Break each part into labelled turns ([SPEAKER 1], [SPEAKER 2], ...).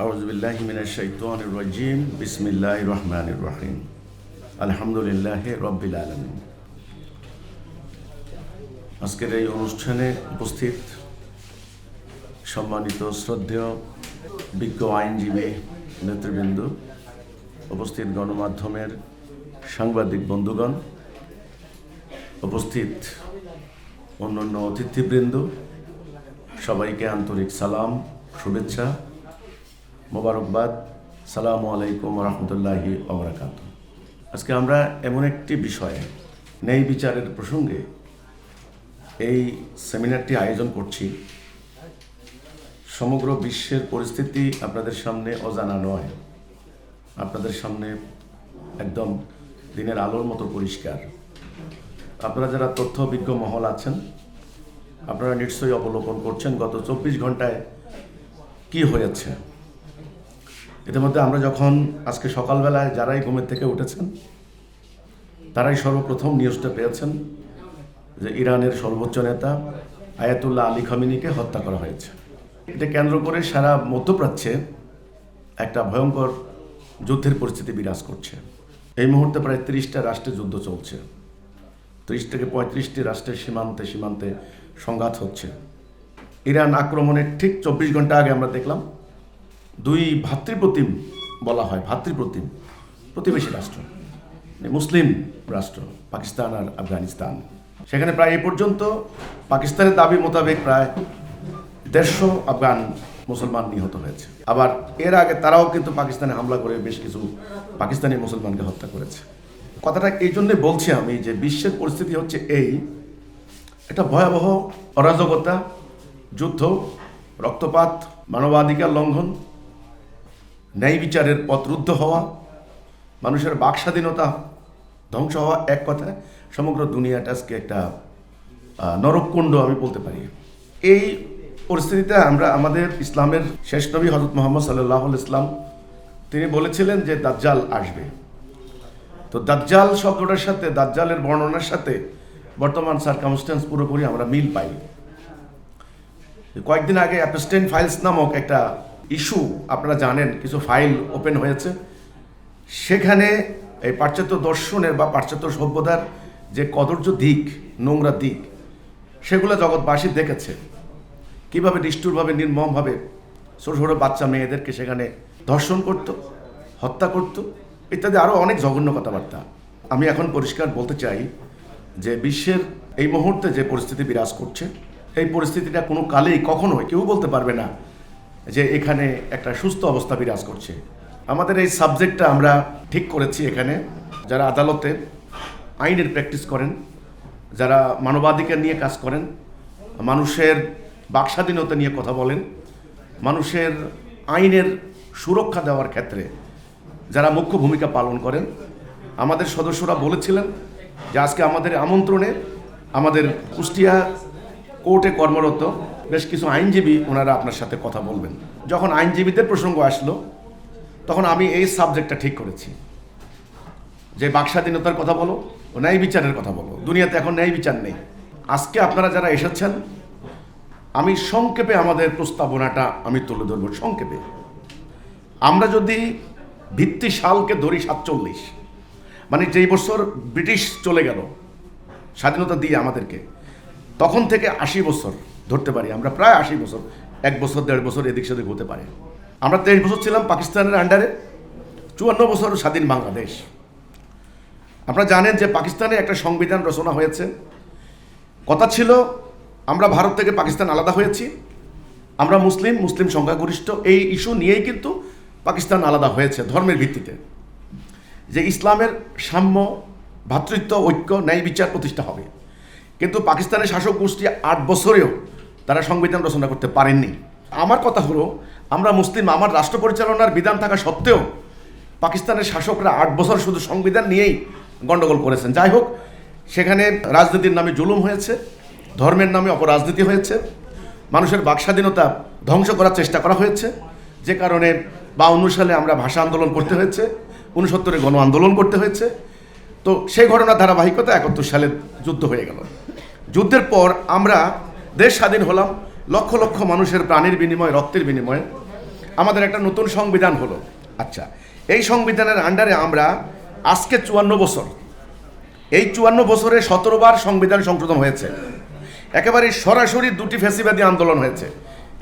[SPEAKER 1] আউযুবিল্লাহি মিনাশ শাইতানির রাজিম বিসমিল্লাহির রহমানির রহিম আলহামদুলিল্লাহি রাব্বিল আলামিন। আজকের এই অনুষ্ঠানে উপস্থিত সম্মানিত শ্রদ্ধেয় বিজ্ঞ আইনজীবী নেতৃবৃন্দ, উপস্থিত গণমাধ্যমের সাংবাদিক বন্ধুগণ, উপস্থিত অন্যান্য অতিথিবৃন্দ, সবাইকে আন্তরিক সালাম, শুভেচ্ছা, মোবারকবাদ। সালামু আলাইকুম রহমতুল্লাহি ওয়া বারাকাতুহু। আজকে আমরা এমন একটি বিষয়ে ন্যায় বিচারের প্রসঙ্গে এই সেমিনারটি আয়োজন করছি। সমগ্র বিশ্বের পরিস্থিতি আপনাদের সামনে অজানা নয়, আপনাদের সামনে একদম দিনের আলোর মতো পরিষ্কার। আপনারা যারা তথ্যবিজ্ঞ মহল আছেন, আপনারা নিশ্চয়ই অবলোকন করছেন গত 24 ঘন্টায় কি হয়েছে। ইতিমধ্যে আমরা যখন আজকে সকালবেলায় যারাই ঘুমের থেকে উঠেছেন, তারাই সর্বপ্রথম নিউজটা পেয়েছেন যে ইরানের সর্বোচ্চ নেতা আয়াতুল্লাহ আলী খামেনিকে হত্যা করা হয়েছে। এটা কেন্দ্র করে সারা মধ্যপ্রাচ্যে একটা ভয়ঙ্কর যুদ্ধের পরিস্থিতি বিরাজ করছে। এই মুহূর্তে প্রায় 30টা রাষ্ট্রে যুদ্ধ চলছে। 30 থেকে 35টি রাষ্ট্রের সীমান্তে সংঘাত হচ্ছে। ইরান আক্রমণের ঠিক 24 ঘন্টা আগে আমরা দেখলাম দুই ভ্রাতৃপ্রতিম, বলা হয় ভ্রাতৃপ্রতিম প্রতিবেশী রাষ্ট্র, মুসলিম রাষ্ট্র পাকিস্তান আর আফগানিস্তান, সেখানে প্রায় এই পর্যন্ত পাকিস্তানের দাবি মোতাবেক প্রায় 150 আফগান মুসলমান নিহত হয়েছে। আবার এর আগে তারাও কিন্তু পাকিস্তানে হামলা করে বেশ কিছু পাকিস্তানি মুসলমানকে হত্যা করেছে। কথাটা এই জন্যে বলছি আমি যে বিশ্বের পরিস্থিতি হচ্ছে এই একটা ভয়াবহ অরাজকতা, যুদ্ধ, রক্তপাত, মানবাধিকার লঙ্ঘন, ন্যায় বিচারের পথ রুদ্ধ হওয়া, মানুষের বাক স্বাধীনতা ধ্বংস হওয়া, এক কথায় সমগ্র দুনিয়াটা আজকে একটা নরককুণ্ড আমি বলতে পারি। এই পরিস্থিতিতে আমরা আমাদের ইসলামের শেষ নবী হযরত মুহাম্মদ সাল্লাল্লাহু আলাইহি ইসলাম তিনি বলেছিলেন যে দাজ্জাল আসবে। তো দাজ্জাল শব্দটার সাথে, দাজ্জালের বর্ণনার সাথে বর্তমান সার্কামস্ট্যান্স পুরোপুরি আমরা মিল পাই। কয়েকদিন আগে অ্যাপস্টেইন ফাইলস নামক একটা ইস্যু, আপনারা জানেন, কিছু ফাইল ওপেন হয়েছে। সেখানে এই পাশ্চাত্য দর্শনের বা পাশ্চাত্য সভ্যতার যে কদর্য দিক, নোংরা দিক, সেগুলো জগৎবাসী দেখেছে। কীভাবে নিষ্ঠুরভাবে, নির্মমভাবে ছোটো ছোটো বাচ্চা মেয়েদেরকে সেখানে ধর্ষণ করত, হত্যা করত, ইত্যাদি আরও অনেক জঘন্য কথাবার্তা। আমি এখন পরিষ্কার বলতে চাই যে বিশ্বের এই মুহূর্তে যে পরিস্থিতি বিরাজ করছে, এই পরিস্থিতিটা কোনো কালেই কখনোই কেউ বলতে পারবে না যে এখানে একটা সুস্থ অবস্থা বিরাজ করছে। আমাদের এই সাবজেক্টটা আমরা ঠিক করেছি এখানে যারা আদালতে আইনের প্র্যাকটিস করেন, যারা মানবাধিকার নিয়ে কাজ করেন, মানুষের বাকস্বাধীনতা নিয়ে কথা বলেন, মানুষের আইনের সুরক্ষা দেওয়ার ক্ষেত্রে যারা মুখ্য ভূমিকা পালন করেন, আমাদের সদস্যরা বলেছিলেন যে আজকে আমাদের আমন্ত্রণে আমাদের কুষ্টিয়া কোর্টে কর্মরত বেশ কিছু আইনজীবী ওনারা আপনার সাথে কথা বলবেন। যখন আইনজীবীদের প্রসঙ্গ আসলো, তখন আমি এই সাবজেক্টটা ঠিক করেছি যে বাকস্বাধীনতার কথা বলো ও ন্যায় বিচারের কথা বলো। দুনিয়াতে এখন ন্যায় বিচার নেই। আজকে আপনারা যারা এসেছেন, আমি সংক্ষেপে আমাদের প্রস্তাবনাটা আমি তুলে ধরব। সংক্ষেপে আমরা যদি ভিত্তি সালকে ধরি 47, মানে যেই বছর ব্রিটিশ চলে গেল স্বাধীনতা দিয়ে আমাদেরকে, তখন থেকে 80 বছর ধরতে পারি আমরা, প্রায় 80 বছর, 1 বছর 1.5 বছর এদিক সেদিক হতে পারে। আমরা 23 বছর ছিলাম পাকিস্তানের আন্ডারে, 54 বছর স্বাধীন বাংলাদেশ। আপনারা জানেন যে পাকিস্তানে একটা সংবিধান রচনা হয়েছে। কথা ছিল আমরা ভারত থেকে পাকিস্তান আলাদা হয়েছি, আমরা মুসলিম সংখ্যাগরিষ্ঠ, এই ইস্যু নিয়েই কিন্তু পাকিস্তান আলাদা হয়েছে ধর্মের ভিত্তিতে, যে ইসলামের সাম্য, ভ্রাতৃত্ব, ঐক্য, ন্যায় বিচার প্রতিষ্ঠা হবে। কিন্তু পাকিস্তানের শাসক গোষ্ঠী 8 বছরেও তারা সংবিধান রচনা করতে পারেননি। আমার কথা হলো, আমরা মুসলিম, আমার রাষ্ট্র পরিচালনার বিধান থাকা সত্ত্বেও পাকিস্তানের শাসকরা 8 বছর শুধু সংবিধান নিয়েই গণ্ডগোল করেছেন। যাই হোক, সেখানে রাজনীতির নামে জুলুম হয়েছে, ধর্মের নামে অপরাজনীতি হয়েছে, মানুষের বাকস্বাধীনতা ধ্বংস করার চেষ্টা করা হয়েছে, যে কারণে 52 সালে আমরা ভাষা আন্দোলন করতে হয়েছে, 69-এ গণ আন্দোলন করতে হয়েছে। তো সেই ঘটনার ধারাবাহিকতা 71 সালে যুদ্ধ হয়ে গেল। যুদ্ধের পর আমরা দেশ স্বাধীন হলাম, লক্ষ লক্ষ মানুষের প্রাণের বিনিময়ে, রক্তের বিনিময়ে। আমাদের একটা নতুন সংবিধান হলো। আচ্ছা, এই সংবিধানের আন্ডারে আমরা আজকে 54 বছর, এই 54 বছরে 17 বার সংবিধান সংশোধন হয়েছে। একেবারে সরাসরি দুটি ফ্যাসিবাদী আন্দোলন হয়েছে।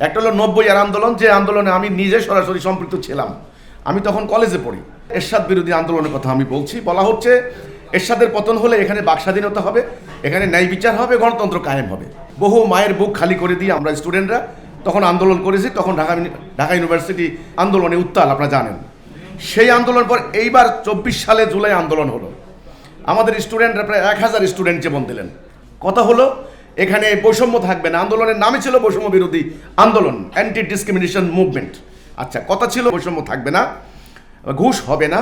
[SPEAKER 1] একটা হলো 90-এর আন্দোলন, যে আন্দোলনে আমি নিজে সরাসরি সম্পৃক্ত ছিলাম। আমি তখন কলেজে পড়ি। এরশাদ বিরোধী আন্দোলনের কথা আমি বলছি। বলা হচ্ছে এরশাদের পতন হলে এখানে বাক স্বাধীনতা হবে, এখানে ন্যায় বিচার হবে, গণতন্ত্র কায়েম হবে। বহু মায়ের বুক খালি করে দিয়ে আমরা স্টুডেন্টরা তখন আন্দোলন করেছি। তখন ঢাকা ইউনিভার্সিটি আন্দোলনে উত্তাল, আপনারা জানেন। সেই আন্দোলন পর এইবার 24 সালে জুলাই আন্দোলন হলো। আমাদের স্টুডেন্টরা প্রায় 1000 স্টুডেন্ট জীবন দিলেন। কথা হলো এখানে বৈষম্য থাকবে না। আন্দোলনের নামই ছিল বৈষম্য বিরোধী আন্দোলন, অ্যান্টি ডিসক্রিমিনেশন মুভমেন্ট। আচ্ছা, কথা ছিল বৈষম্য থাকবে না, ঘুষ হবে না,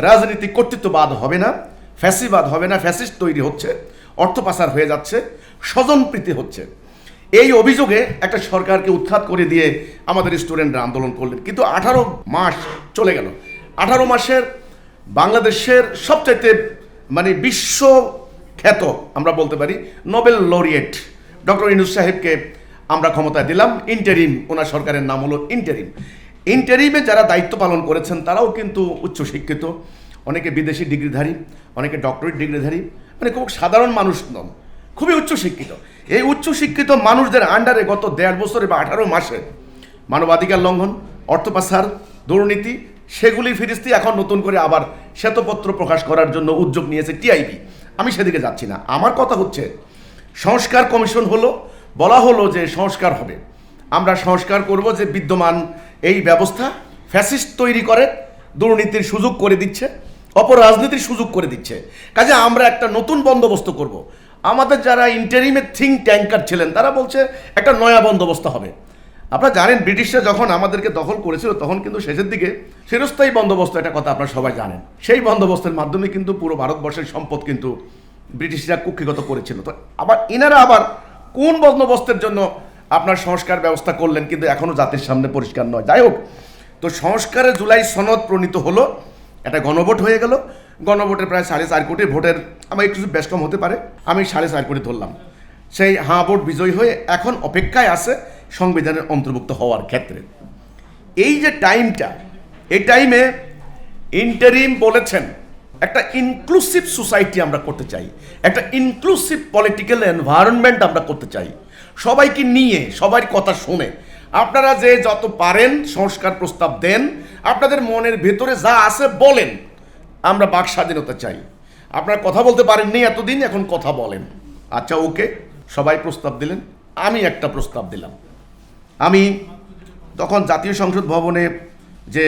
[SPEAKER 1] রাজনীতি কর্তৃত্ববাদ হবে না, ফ্যাসিবাদ হবে না, ফ্যাসিস্ট তৈরি হচ্ছে, অর্থ পাচার হয়ে যাচ্ছে, স্বজনপ্রীতি হচ্ছে। এই অভিযোগে একটা সরকারকে উৎখাত করে দিয়ে আমাদের স্টুডেন্টরা আন্দোলন করলেন। কিন্তু 18 মাস চলে গেল। 18 মাসের বাংলাদেশের সবচাইতে বিশ্ব খ্যাত আমরা বলতে পারি নোবেল লরিয়েট ডক্টর ইউনূস সাহেবকে আমরা ক্ষমতায় দিলাম। ইন্টারিম, ওনার সরকারের নাম হলো ইন্টারিম। ইন্টারিমে যারা দায়িত্ব পালন করেছেন তারাও কিন্তু উচ্চশিক্ষিত, অনেকে বিদেশি ডিগ্রিধারী, অনেকে ডক্টরেট ডিগ্রিধারী, খুব সাধারণ মানুষ নন, খুবই উচ্চশিক্ষিত। এই উচ্চশিক্ষিত মানুষদের আন্ডারে গত 1.5 বছরে বা 18 মাসে মানবাধিকার লঙ্ঘন, অর্থ পাচার, দুর্নীতি, সেগুলি ফিরিস্তি এখন নতুন করে আবার শ্বেতপত্র প্রকাশ করার জন্য উদ্যোগ নিয়েছে টিআইবি। আমি সেদিকে যাচ্ছি না। আমার কথা হচ্ছে সংস্কার কমিশন হলো, বলা হলো যে সংস্কার হবে। আমরা সংস্কার করব যে বিদ্যমান এই ব্যবস্থা ফ্যাসিস্ট তৈরি করে, দুর্নীতির সুযোগ করে দিচ্ছে, অপরাজনীতির সুযোগ করে দিচ্ছে। কাজে আমরা একটা নতুন বন্দোবস্ত করব। আমাদের যারা ইন্টারিমের থিঙ্ক ট্যাঙ্কার ছিলেন তারা বলছে একটা নয়া বন্দোবস্ত হবে। আপনারা জানেন ব্রিটিশরা যখন আমাদেরকে দখল করেছিল তখন কিন্তু শেষের দিকে চিরস্থায়ী বন্দোবস্ত, একটা কথা আপনারা সবাই জানেন। সেই বন্দোবস্তের মাধ্যমে কিন্তু পুরো ভারতবর্ষের সম্পদ কিন্তু ব্রিটিশরা কুক্ষিগত করেছিল। তো এনারা আবার কোন বন্দোবস্তের জন্য আপনার সংস্কার ব্যবস্থা করলেন কিন্তু এখনও জাতির সামনে পরিষ্কার নয়। যাই হোক, তো সংস্কারে জুলাই সনদ প্রণীত হলো, একটা গণভোট হয়ে গেল। গণভোটে প্রায় 4.5 কোটি ভোটের, আমার একটু বেশ কম হতে পারে, আমি 4.5 কোটি ধরলাম। সেই হাঁ ভোট বিজয়ী হয়ে এখন অপেক্ষায় আছে সংবিধানের অন্তর্ভুক্ত হওয়ার ক্ষেত্রে। এই যে টাইমটা, এই টাইমে ইন্টারিম বলেছেন একটা ইনক্লুসিভ সোসাইটি আমরা করতে চাই, একটা ইনক্লুসিভ পলিটিক্যাল এনভায়রনমেন্ট আমরা করতে চাই, সবাইকে নিয়ে, সবার কথা শুনে। আপনারা যে যত পারেন সংস্কার প্রস্তাব দেন, আপনাদের মনের ভেতরে যা আছে বলেন। আমরা বাক স্বাধীনতা চাই। আপনারা কথা বলতে পারেননি এতদিন, এখন কথা বলেন। আচ্ছা, ওকে, সবাই প্রস্তাব দিলেন, আমি একটা প্রস্তাব দিলাম। আমি তখন জাতীয় সংসদ ভবনে যে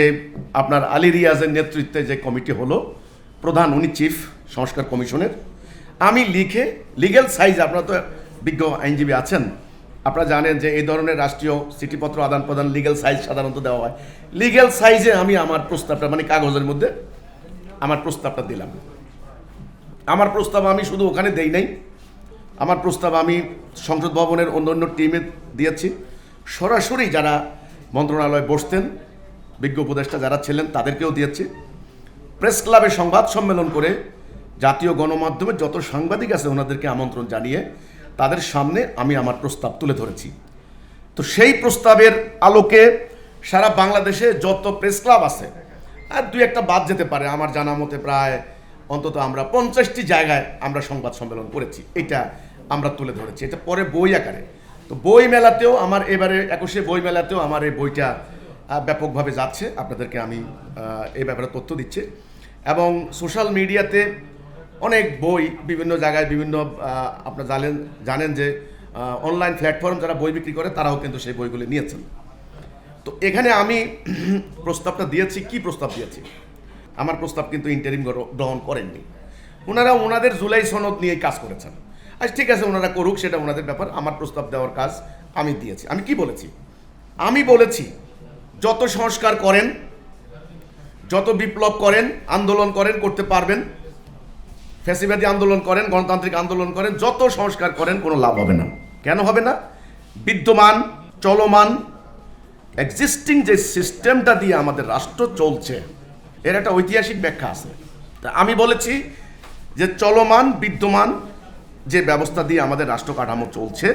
[SPEAKER 1] আপনার আলী রিয়াজের নেতৃত্বে যে কমিটি হলো, প্রধান উনি চিফ সংস্কার কমিশনের, আমি লিখে লিগ্যাল সাইজ, আপনারা তো বিজ্ঞ আইনজীবী আছেন, আপনারা জানেন যে এই ধরনের রাষ্ট্রীয় চিঠিপত্র আদান প্রদান লিগ্যাল সাইজ সাধারণত দেওয়া হয়। লিগ্যাল সাইজে আমি আমার প্রস্তাবটা কাগজের মধ্যে আমার প্রস্তাবটা দিলাম। আমার প্রস্তাব আমি শুধু ওখানে দেই নাই, আমার প্রস্তাব আমি সংসদ ভবনের অন্য টিমে দিয়েছি। সরাসরি যারা মন্ত্রণালয়ে বসতেন, বিজ্ঞ উপদেষ্টা যারা ছিলেন তাদেরকেও দিয়েছি। প্রেস ক্লাবে সংবাদ সম্মেলন করে জাতীয় গণমাধ্যমে যত সাংবাদিক আছে ওনাদেরকে আমন্ত্রণ জানিয়ে তাদের সামনে আমি আমার প্রস্তাব তুলে ধরেছি। তো সেই প্রস্তাবের আলোকে সারা বাংলাদেশে যত প্রেস ক্লাব আছে, আর 2-1টা বাদ যেতে পারে, আমার জানা মতে প্রায় অন্তত আমরা 50টি জায়গায় আমরা সংবাদ সম্মেলন করেছি। এটা আমরা তুলে ধরেছি, এটা পরে বই আকারে। তো বই মেলাতেও আমার এবারে 21শে বই মেলাতেও আমার এই বইটা ব্যাপকভাবে যাচ্ছে। আপনাদেরকে আমি এই ব্যাপারে তথ্য দিচ্ছি। এবং সোশ্যাল মিডিয়াতে অনেক বই বিভিন্ন জায়গায় বিভিন্ন, আপনারা জানেন যে অনলাইন প্ল্যাটফর্ম যারা বই বিক্রি করে তারাও কিন্তু সেই বইগুলি নিয়েছেন। তো এখানে আমি প্রস্তাবটা দিয়েছি। কি প্রস্তাব দিয়েছি? আমার প্রস্তাব কিন্তু ইন্টারিম গ্রহণ করেননি। ওনারা ওনাদের জুলাই সনদ নিয়ে কাজ করেছেন। আচ্ছা, ঠিক আছে, ওনারা করুক, সেটা ওনাদের ব্যাপার। আমার প্রস্তাব দেওয়ার কাজ আমি দিয়েছি। আমি কি বলেছি? আমি বলেছি যত সংস্কার করেন, যত বিপ্লব করেন, আন্দোলন করেন, করতে পারবেন, ফ্যাসিবাদী আন্দোলন করেন, গণতান্ত্রিক আন্দোলন করেন, যত সংস্কার করেন, কোনো লাভ হবে না। কেন হবে না? বিদ্যমান চলমান এক্সিস্টিং যে সিস্টেমটা দিয়ে আমাদের রাষ্ট্র চলছে এর একটা ঐতিহাসিক ব্যাখ্যা আছে। তা আমি বলেছি যে চলমান বিদ্যমান যে ব্যবস্থা দিয়ে আমাদের রাষ্ট্র কাঠামো চলছে,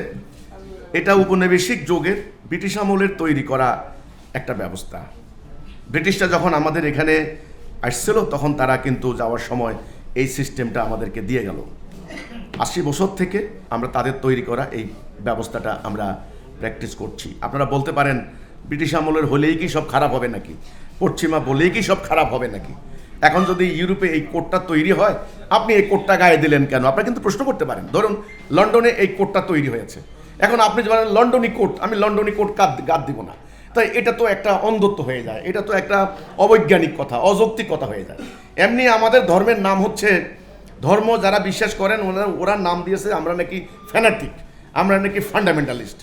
[SPEAKER 1] এটা উপনিবেশিক যুগের ব্রিটিশ আমলের তৈরি করা একটা ব্যবস্থা। ব্রিটিশরা যখন আমাদের এখানে আসছিল তখন তারা কিন্তু যাওয়ার সময় এই সিস্টেমটা আমাদেরকে দিয়ে গেল। 80 বছর থেকে আমরা তাদের তৈরি করা এই ব্যবস্থাটা আমরা প্র্যাকটিস করছি। আপনারা বলতে পারেন ব্রিটিশ আমলের হলেই কি সব খারাপ হবে নাকি, পশ্চিমা বলেই কি সব খারাপ হবে নাকি? এখন যদি ইউরোপে এই কোডটা তৈরি হয়, আপনি এই কোডটা গায়ে দিলেন কেন? আপনারা কিন্তু প্রশ্ন করতে পারেন। ধরুন লন্ডনে এই কোডটা তৈরি হয়েছে, এখন আপনি যে বলেন লন্ডনী কোড, আমি লন্ডনী কোড গাদ দিব না, তাই এটা তো একটা অন্ধত্ব হয়ে যায়, এটা তো একটা অবৈজ্ঞানিক কথা, অযৌক্তিক কথা হয়ে যায়। এমনি আমাদের ধর্মের নাম হচ্ছে, ধর্ম যারা বিশ্বাস করেন ওরা নাম দিয়েছে আমরা নাকি ফ্যানাটিক, আমরা নাকি ফান্ডামেন্টালিস্ট,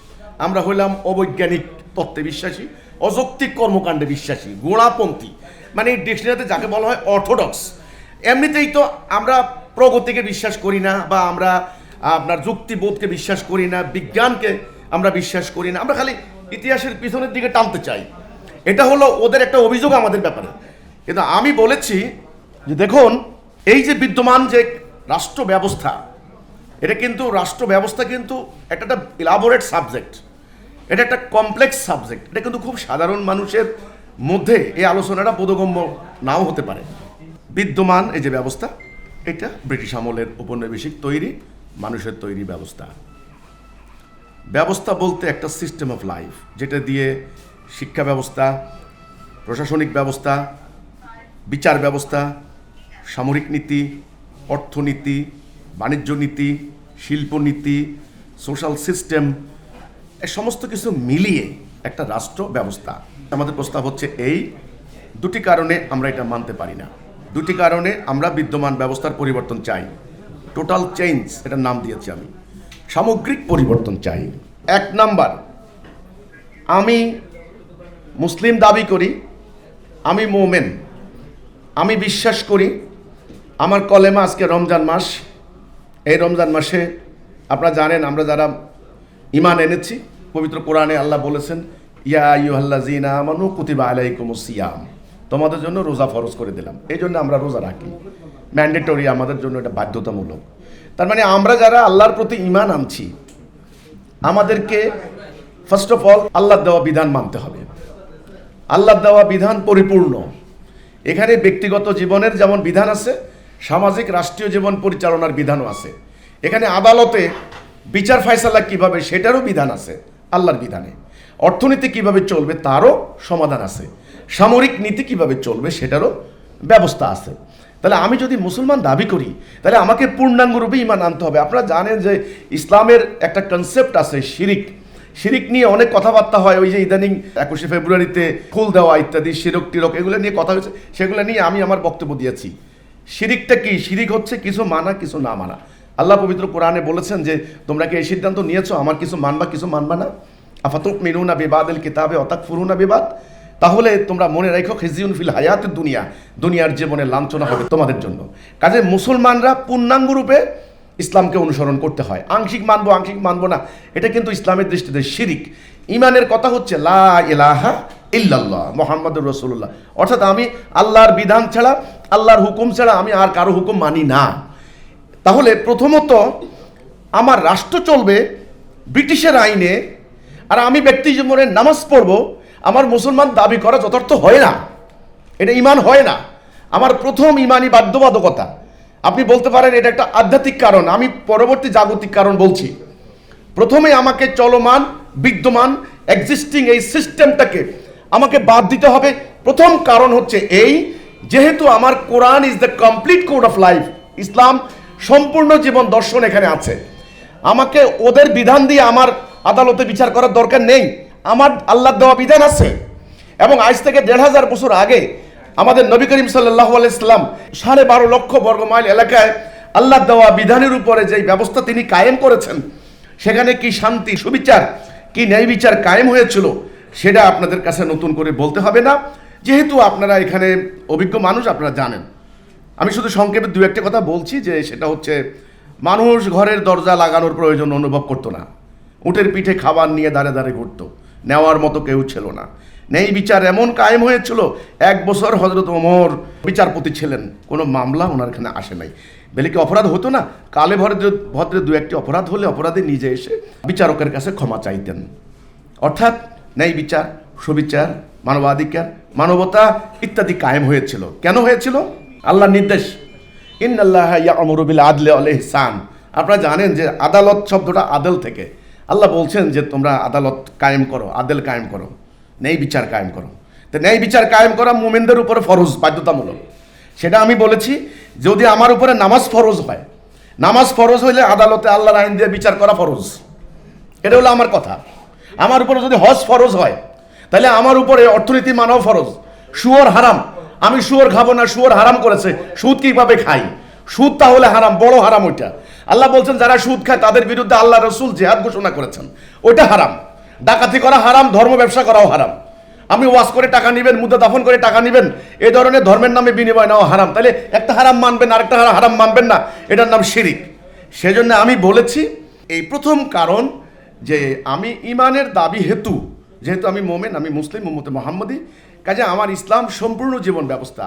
[SPEAKER 1] আমরা হইলাম অবৈজ্ঞানিক তত্ত্বে বিশ্বাসী, অযৌক্তিক কর্মকাণ্ডে বিশ্বাসী, গোড়াপন্থী, মানে এই ডিকশনারিতে যাকে বলা হয় অর্থোডক্স। এমনিতেই তো আমরা প্রগতিকে বিশ্বাস করি না, বা আমরা আপনার যুক্তিবোধকে বিশ্বাস করি না, বিজ্ঞানকে আমরা বিশ্বাস করি না, আমরা খালি ইতিহাসের পিছনের দিকে টানতে চাই। এটা হলো ওদের একটা অভিযোগ আমাদের ব্যাপারে। কিন্তু আমি বলেছি যে দেখুন, এই যে বিদ্যমান যে রাষ্ট্র ব্যবস্থা, এটা কিন্তু রাষ্ট্র ব্যবস্থা কিন্তু একটা ইলাবোরেট সাবজেক্ট, এটা একটা কমপ্লেক্স সাবজেক্ট। এটা কিন্তু খুব সাধারণ মানুষের মধ্যে এই আলোচনাটা বোধগম্য নাও হতে পারে। বিদ্যমান এই যে ব্যবস্থা, এটা ব্রিটিশ আমলের উপনিবেশিক তৈরি মানুষের তৈরি ব্যবস্থা। ব্যবস্থা বলতে একটা সিস্টেম অফ লাইফ, যেটা দিয়ে শিক্ষা ব্যবস্থা, প্রশাসনিক ব্যবস্থা, বিচার ব্যবস্থা, সামরিক নীতি, অর্থনীতি, বাণিজ্য নীতি, শিল্পনীতি, সোশ্যাল সিস্টেম, এই সমস্ত কিছু মিলিয়ে একটা রাষ্ট্র ব্যবস্থা। আমাদের প্রস্তাব হচ্ছে এই দুটি কারণে আমরা এটা মানতে পারি না। দুটি কারণে আমরা বিদ্যমান ব্যবস্থার পরিবর্তন চাই। টোটাল চেঞ্জ এটার নাম দিয়েছি আমি, সামগ্রিক পরিবর্তন চাই। 1 নাম্বার, আমি মুসলিম দাবি করি, আমি মোমেন, আমি বিশ্বাস করি, আমার কলেমা আজকে রমজান মাস, এই রমজান মাসে আপনারা জানেন আমরা যারা ঈমান এনেছি, পবিত্র কোরআনে আল্লাহ বলেছেন ইয়া আইয়ুহাল্লাযীনা আমানু কুতিবা আলাইকুমুস সিয়াম, তোমাদের জন্য রোজা ফরজ করে দিলাম। এই জন্য আমরা রোজা রাখি, ম্যান্ডেটরি, আমাদের জন্য এটা বাধ্যতামূলক। তার মানে আমরা যারা আল্লাহর প্রতি ঈমান আনছি, আমাদেরকে ফার্স্ট অফ অল আল্লাহর দেওয়া বিধান মানতে হবে। আল্লাহর দেওয়া বিধান পরিপূর্ণ। এখানে ব্যক্তিগত জীবনের যেমন বিধান আছে, সামাজিক রাষ্ট্রীয় জীবন পরিচালনার বিধানও আছে। এখানে আদালতে বিচার ফায়সালা কিভাবে সেটারও বিধান আছে আল্লাহর বিধানে। অর্থনীতি কিভাবে চলবে তারও সমাধান আছে। সামরিক নীতি কিভাবে চলবে সেটারও ব্যবস্থা আছে। তাহলে আমি যদি মুসলমান দাবি করি, তাহলে আমাকে পূর্ণাঙ্গরূপে ঈমান আনতে হবে। আপনারা জানেন যে ইসলামের একটা কনসেপ্ট আছে শিরিক। শিরিক নিয়ে অনেক কথাবার্তা হয়, ওই যে ইদানিং 21শে ফেব্রুয়ারিতে ফুল দেওয়া ইত্যাদি, শিরক টিরক, এগুলো নিয়ে কথা হয়েছে, সেগুলো নিয়ে আমি আমার বক্তব্য দিয়েছি। শিরিকটা কি? শিরিক হচ্ছে কিছু মানা কিছু না মানা। আল্লাহ পবিত্র কোরআনে বলেছেন যে তোমরা কি এই সিদ্ধান্ত নিয়েছো আমার কিছু মানবা কিছু মানবা না, আফাতুমিনুনা বিবাদিল কিতাবে ওয়া তাকফুরুনা বিবাদ, তাহলে তোমরা মনে রাখো খিজিউন ফিল হায়াতিদ দুনিয়া, দুনিয়ার জীবনে লাঞ্ছনা হবে তোমাদের জন্য। কাজে মুসলমানরা পূর্ণাঙ্গরূপে ইসলামকে অনুসরণ করতে হয়। আংশিক মানবো আংশিক মানবো না, এটা কিন্তু ইসলামের দৃষ্টিতে শিরিক। ঈমানের কথা হচ্ছে লা ইলাহা ইল্লাল্লাহ মুহাম্মাদুর রাসূলুল্লাহ, অর্থাৎ আমি আল্লাহর বিধান ছাড়া, আল্লাহর হুকুম ছাড়া আমি আর কারো হুকুম মানি না। তাহলে প্রথমত আমার রাষ্ট্র চলবে ব্রিটিশের আইনে, আর আমি ব্যক্তি জীবনে নামাজ পড়বো, আমার মুসলমান দাবি করা যথার্থ হয় না, এটা ঈমান হয় না। আমার প্রথম ঈমানি বাধ্যবাধকতা। আপনি বলতে পারেন এটা একটা আধ্যাত্মিক কারণ, আমি পরবর্তী জাগতিক কারণ বলছি। প্রথমে আমাকে চলমান বিদ্যমান এক্সিস্টিং এই সিস্টেমটাকে আমাকে বাদ দিতে হবে। প্রথম কারণ হচ্ছে এই, যেহেতু আমার Quran is the complete code of life, Islam সম্পূর্ণ জীবন দর্শন এখানে আছে, আমাকে ওদের বিধান দিয়ে আমার আদালতে বিচার করার দরকার নেই। আমার আল্লাহর দেওয়া বিধান আছে, এবং আজ থেকে ১৫০০ বছর আগে আমাদের নবী করিম সাল্লাল্লাহু আলাইহি সাল্লাম ১২.৫ লক্ষ বর্গমাইল এলাকায় আল্লাহর দেওয়া বিধানের উপরে যেই ব্যবস্থা তিনি কায়েম করেছেন, সেখানে কি শান্তি সুবিচার, কি ন্যায় বিচার কায়েম হয়েছিল, সেটা আপনাদের কাছে নতুন করে বলতে হবে না, যেহেতু আপনারা এখানে অভিজ্ঞ মানুষ, আপনারা জানেন। আমি শুধু সংক্ষেপে দু একটা কথা বলছি, যে সেটা হচ্ছে মানুষ ঘরের দরজা লাগানোর প্রয়োজন অনুভব করতো না, উটের পিঠে খাবার নিয়ে দাঁড়ে দাঁড়ে ঘুরতো, নেওয়ার মতো কেউ ছিল না। ন্যায় বিচার এমন কায়েম হয়েছিল, 1 বছর হযরত ওমর বিচারপতি ছিলেন, কোনো মামলা ওনার এখানে আসে নাই। বেলে কি অপরাধ হতো না? কালে ভদ্রে দু একটি অপরাধ হলে অপরাধী নিজে এসে বিচারকের কাছে ক্ষমা চাইতেন। অর্থাৎ ন্যায় বিচার, সুবিচার, মানবাধিকার, মানবতা ইত্যাদি কায়েম হয়েছিল। কেন হয়েছিল? আল্লাহর নির্দেশ, ইন্নাল্লাহা ইয়া'মুরু বিল আদলি ওয়াল ইহসান। আপনারা জানেন যে আদালত শব্দটা আদল থেকে। আল্লাহ বলছেন যে তোমরা আদালত কায়েম করো, আদেল কায়েম করো, ন্যায় বিচার কায়েম করো। তো ন্যায় বিচার কায়েম করা মুমিনদের উপরে ফরজ, বাধ্যতামূলক। সেটা আমি বলেছি, যদি আমার উপরে নামাজ ফরজ হয়, নামাজ ফরজ হইলে আদালতে আল্লাহর আইন দিয়ে বিচার করা ফরজ। এটা হলো আমার কথা। আমার উপরে যদি হজ ফরজ হয়, তাহলে আমার উপরে অর্থনীতি মানাও ফরজ। শুয়োর হারাম, আমি শুয়োর খাবো না, শুয়োর হারাম করেছে, সুদ কিভাবে খাই? সুদ তাহলে হারাম, বড় হারাম ওইটা। আল্লাহ বলছেন যারা সুদ খায় তাদের বিরুদ্ধে আল্লাহ রসুল জিহাদ ঘোষণা করেছেন, ওইটা হারাম। ডাকাতি করা হারাম, ধর্ম ব্যবসা করাও হারাম। আমি ওয়াজ করে টাকা নিবেন, মুদ্রা দাফন করে টাকা নিবেন, এই ধরনের ধর্মের নামে বিনিময় নেওয়া হারাম। তাহলে একটা হারাম মানবেন, আরেকটা হারাম মানবেন না, এটার নাম শিরিক। সেজন্য আমি বলেছি এই প্রথম কারণ যে আমি ইমানের দাবি হেতু, যেহেতু আমি মোমেন, আমি মুসলিম, উম্মতে মুহাম্মদী, কাজে আমার ইসলাম সম্পূর্ণ জীবন ব্যবস্থা।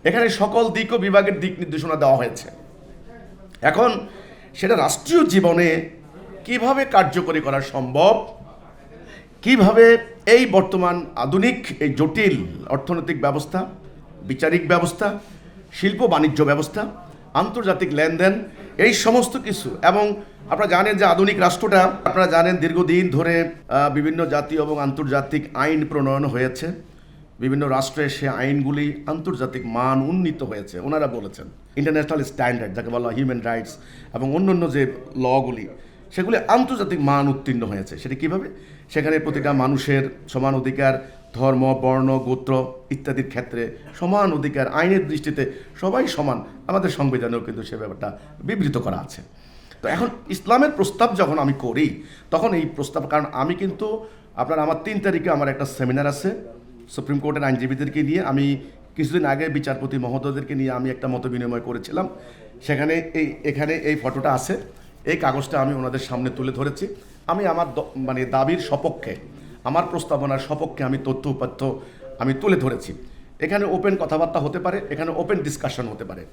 [SPEAKER 1] এখানে সকল দিক ও বিভাগের দিক নির্দেশনা দেওয়া হয়েছে। এখন সেটা রাষ্ট্রীয় জীবনে কিভাবে কার্যকরী করা সম্ভব, কিভাবে এই বর্তমান আধুনিক এই জটিল অর্থনৈতিক ব্যবস্থা, বিচারিক ব্যবস্থা, শিল্প বাণিজ্য ব্যবস্থা, আন্তর্জাতিক লেনদেন, এই সমস্ত কিছু। এবং আপনারা জানেন যে আধুনিক রাষ্ট্রটা, আপনারা জানেন দীর্ঘদিন ধরে বিভিন্ন জাতীয় এবং আন্তর্জাতিক আইন প্রণয়ন হয়েছে। বিভিন্ন রাষ্ট্রে সে আইনগুলি আন্তর্জাতিক মান উন্নীত হয়েছে। ওনারা বলেছেন ইন্টারন্যাশনাল স্ট্যান্ডার্ড, যাকে বলা হয় হিউম্যান রাইটস এবং অন্যান্য যে লগুলি, সেগুলি আন্তর্জাতিক মান উত্তীর্ণ হয়েছে। সেটি কীভাবে? সেখানে প্রতিটা মানুষের সমান অধিকার, ধর্ম, বর্ণ, গোত্র ইত্যাদির ক্ষেত্রে সমান অধিকার, আইনের দৃষ্টিতে সবাই সমান। আমাদের সংবিধানেও কিন্তু সে ব্যাপারটা বিবৃত করা আছে। তো এখন ইসলামের প্রস্তাব যখন আমি করি, তখন এই প্রস্তাব, কারণ আমি কিন্তু আমার 3 তারিখে আমার একটা সেমিনার আছে সুপ্রিম কোর্টের আইনজীবীদেরকে নিয়ে। আমি কিছুদিন আগে বিচারপতি মহোদয়দেরকে নিয়ে আমি একটা মত বিনিময় করেছিলাম। সেখানে এখানে এই ফটোটা আছে, এই কাগজটা আমি ওনাদের সামনে তুলে ধরেছি। আমি আমার দাবির সপক্ষে, আমার প্রস্তাবনার সপক্ষে আমি তথ্য উপাত্য আমি তুলে ধরেছি। এখানে ওপেন কথাবার্তা হতে পারে, এখানে ওপেন ডিসকাশন হতে পারে।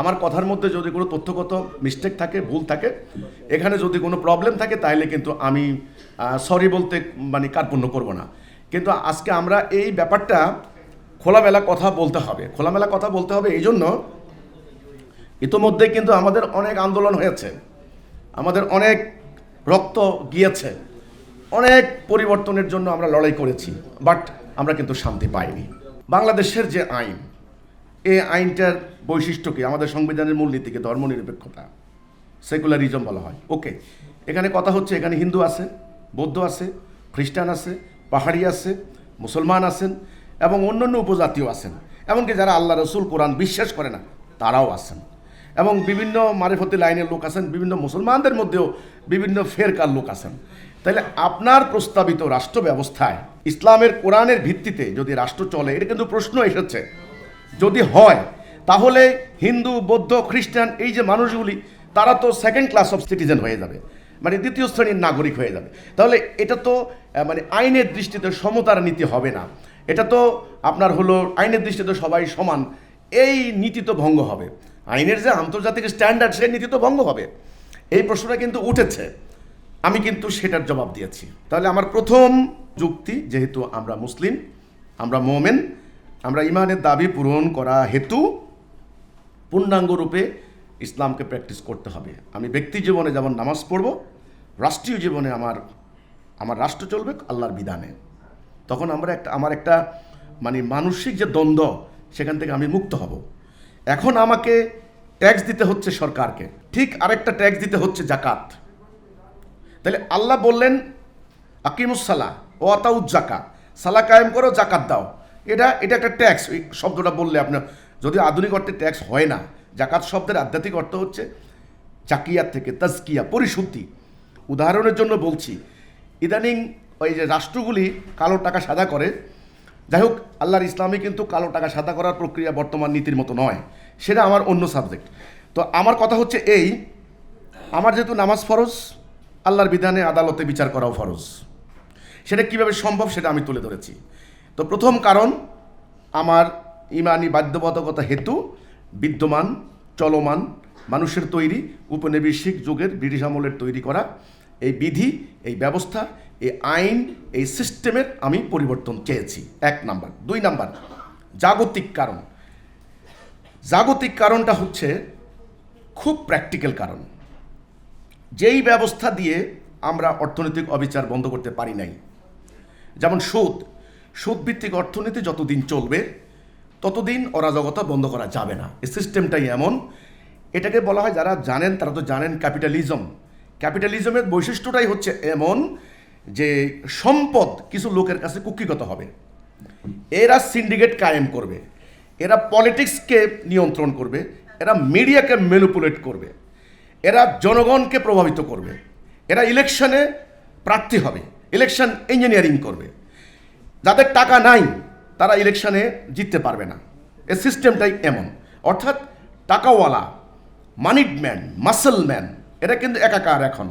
[SPEAKER 1] আমার কথার মধ্যে যদি কোনো তথ্যগত মিস্টেক থাকে, ভুল থাকে, এখানে যদি কোনো প্রবলেম থাকে, তাহলে কিন্তু আমি সরি বলতে কার্পণ্য করব না। কিন্তু আজকে আমরা এই ব্যাপারটা খোলামেলা কথা বলতে হবে। খোলামেলা কথা বলতে হবে এই জন্য, ইতোমধ্যে কিন্তু আমাদের অনেক আন্দোলন হয়েছে, আমাদের অনেক রক্ত গিয়েছে, অনেক পরিবর্তনের জন্য আমরা লড়াই করেছি, বাট আমরা কিন্তু শান্তি পাইনি। বাংলাদেশের যে আইন, এই আইনটার বৈশিষ্ট্য কি? আমাদের সংবিধানের মূলনীতিকে ধর্মনিরপেক্ষতা, সেকুলারিজম বলা হয়। ওকে, এখানে কথা হচ্ছে এখানে হিন্দু আছে, বৌদ্ধ আছে, খ্রিস্টান আছে, পাহাড়ি আছে, মুসলমান আছেন এবং অন্যান্য উপজাতীয় আছেন। এমনকি যারা আল্লাহ রসুল কোরআন বিশ্বাস করে না তারাও আছেন, এবং বিভিন্ন মারিফতি লাইনের লোক আছেন, বিভিন্ন মুসলমানদের মধ্যেও বিভিন্ন ফেরকার লোক আছেন। তাহলে আপনার প্রস্তাবিত রাষ্ট্র ব্যবস্থায় ইসলামের কোরআনের ভিত্তিতে যদি রাষ্ট্র চলে, এটা কিন্তু প্রশ্ন এসেছে। যদি হয় তাহলে হিন্দু, বৌদ্ধ, খ্রিস্টান এই যে মানুষগুলি, তারা তো সেকেন্ড ক্লাস অফ সিটিজেন হয়ে যাবে, দ্বিতীয় শ্রেণীর নাগরিক হয়ে যাবে। তাহলে এটা তো আইনের দৃষ্টিতে সমতার নীতি হবে না। এটা তো আপনার হলো আইনের দৃষ্টিতে সবাই সমান, এই নীতি তো ভঙ্গ হবে। আইনের যে আন্তর্জাতিক স্ট্যান্ডার্ড, সেই নীতি তো ভঙ্গ হবে। এই প্রশ্নটা কিন্তু উঠেছে, আমি কিন্তু সেটার জবাব দিয়েছি। তাহলে আমার প্রথম যুক্তি, যেহেতু আমরা মুসলিম, আমরা মোমেন, আমরা ইমানের দাবি পূরণ করা হেতু পূর্ণাঙ্গ রূপে ইসলামকে প্র্যাকটিস করতে হবে। আমি ব্যক্তি জীবনে যেমন নামাজ পড়ব, রাষ্ট্রীয় জীবনে আমার রাষ্ট্র চলবে আল্লাহর বিধানে। তখন আমার একটা মানসিক যে দ্বন্দ্ব, সেখান থেকে আমি মুক্ত হব। এখন আমাকে ট্যাক্স দিতে হচ্ছে সরকারকে, ঠিক আরেকটা ট্যাক্স দিতে হচ্ছে জাকাত। তাহলে আল্লাহ বললেন আকিমুসসালাহ ও আতাউজ জাকা, সালা কায়েম করো, জাকাত দাও। এটা একটা ট্যাক্স। ওই শব্দটা বললে আপনার, যদি আধুনিক অর্থে ট্যাক্স হয় না, জাকাত শব্দের আধ্যাত্মিক অর্থ হচ্ছে জাকিয়াত থেকে তাজকিয়া, পরিশুদ্ধি। উদাহরণের জন্য বলছি, ইদানিং ওই যে রাষ্ট্রগুলি কালো টাকা সাদা করে, যাই হোক, আল্লাহর ইসলামে কিন্তু কালো টাকা সাদা করার প্রক্রিয়া বর্তমান নীতির মতো নয়, সেটা আমার অন্য সাবজেক্ট। তো আমার কথা হচ্ছে এই, আমার যেহেতু নামাজ ফরজ, আল্লাহর বিধানে আদালতে বিচার করাও ফরজ। সেটা কিভাবে সম্ভব সেটা আমি তুলে ধরেছি। তো প্রথম কারণ, আমার ইমানি বাধ্যবাধকতা হেতু বিদ্যমান, চলমান, মানুষের তৈরি, উপনিবেশিক যুগের ব্রিটিশ আমলের তৈরি করা এই বিধি, এই ব্যবস্থা, এই আইন, এই সিস্টেমের আমি পরিবর্তন চেয়েছি, 1 নাম্বার। 2 নাম্বার, জাগতিক কারণ। জাগতিক কারণটা হচ্ছে খুব প্র্যাকটিক্যাল কারণ। যেই ব্যবস্থা দিয়ে আমরা অর্থনৈতিক অবিচার বন্ধ করতে পারি নাই, যেমন সুদভিত্তিক অর্থনীতি যতদিন চলবে ততদিন অরাজকতা বন্ধ করা যাবে না। এই সিস্টেমটাই এমন। এটাকে বলা হয়, যারা জানেন তারা তো জানেন, ক্যাপিটালিজমের বৈশিষ্ট্যটাই হচ্ছে এমন যে সম্পদ কিছু লোকের কাছে কুক্ষিগত হবে। এরা সিন্ডিকেট কায়েম করবে, এরা পলিটিক্সকে নিয়ন্ত্রণ করবে, এরা মিডিয়াকে ম্যানিপুলেট করবে, এরা জনগণকে প্রভাবিত করবে, এরা ইলেকশনে প্রার্থী হবে, ইলেকশন ইঞ্জিনিয়ারিং করবে। যাদের টাকা নাই তারা ইলেকশনে জিততে পারবে না। এই সিস্টেমটাই এমন। অর্থাৎ টাকাওয়ালা, মানিড ম্যান, মাসেল ম্যান, এরা কিন্তু একাকার। এখন